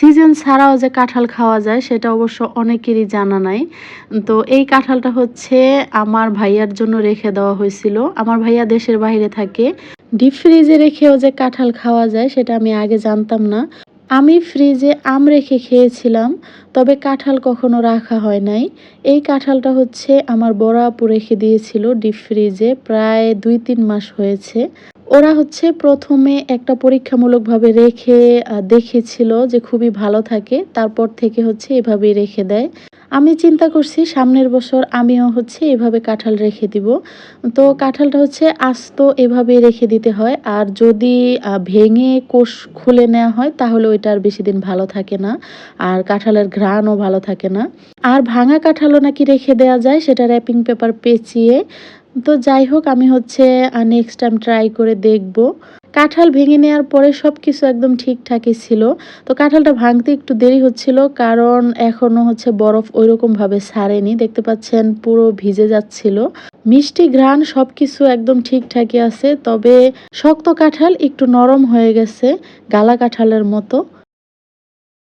Season ছাড়াও যে কাঁঠাল খাওয়া যায় সেটা অবশ্য অনেকেরই জানা নাই। তো এই কাঁঠালটা হচ্ছে আমার ভাইয়ার জন্য রেখে দেওয়া হয়েছিল। আমার ভাইয়া দেশের বাইরে থাকে। ডিপ ফ্রিজে রেখেও যে কাঁঠাল খাওয়া যায় সেটা আমি আগে জানতাম না। আমি ফ্রিজে আম রেখে খেয়েছিলাম, তবে কাঁঠাল কখনো রাখা হয় নাই। এই কাঁঠালটা হচ্ছে আমার বড় আপু রেখে দিয়েছিল ডিপ ফ্রিজে, প্রায় ২-৩ মাস হয়েছে। ওরা হচ্ছে ১ম এ একটা পরীক্ষামূলকভাবে রেখে দেখেছিল যে খুবই ভালো থাকে। তারপর থেকে হচ্ছে এভাবেই রেখে দেয়। আমি চিন্তা করছি সামনের বছর আমিও হচ্ছে এভাবে কাঁঠাল রেখে দিব। তো কাঁঠালটা হচ্ছে আস্ত এভাবেই রেখে দিতে হয়। আর যদি ভেঙে কোষ খুলে নেওয়া হয় তাহলে ওইটা আর বেশিদিন ভালো থাকে না। আর কাঁঠালের ঘ্রাণও ভালো থাকে না। আর ভাঙা কাঁঠালও নাকি রেখে দেয়া যায় সেটা র‍্যাপিং পেপার পেঁচিয়ে। তো যাই হোক, আমি হচ্ছে নেক্সট টাইম ট্রাই করে দেখব। কাঁঠাল ভেঙে নেওয়ার পরে সবকিছু একদম ঠিকঠাকই ছিল। তো কাঁঠালটা ভাঙতে একটু দেরি হচ্ছিল, কারণ এখনো হচ্ছে বরফ ঐরকমভাবে ছাড়েনি। দেখতে পাচ্ছেন পুরো ভিজে যাচ্ছিল। মিষ্টি ঘ্রাণ সবকিছু একদম ঠিকঠাকই আছে। তবে শক্ত কাঁঠাল একটু নরম হয়ে গেছে, গালা কাঁঠালের মতো।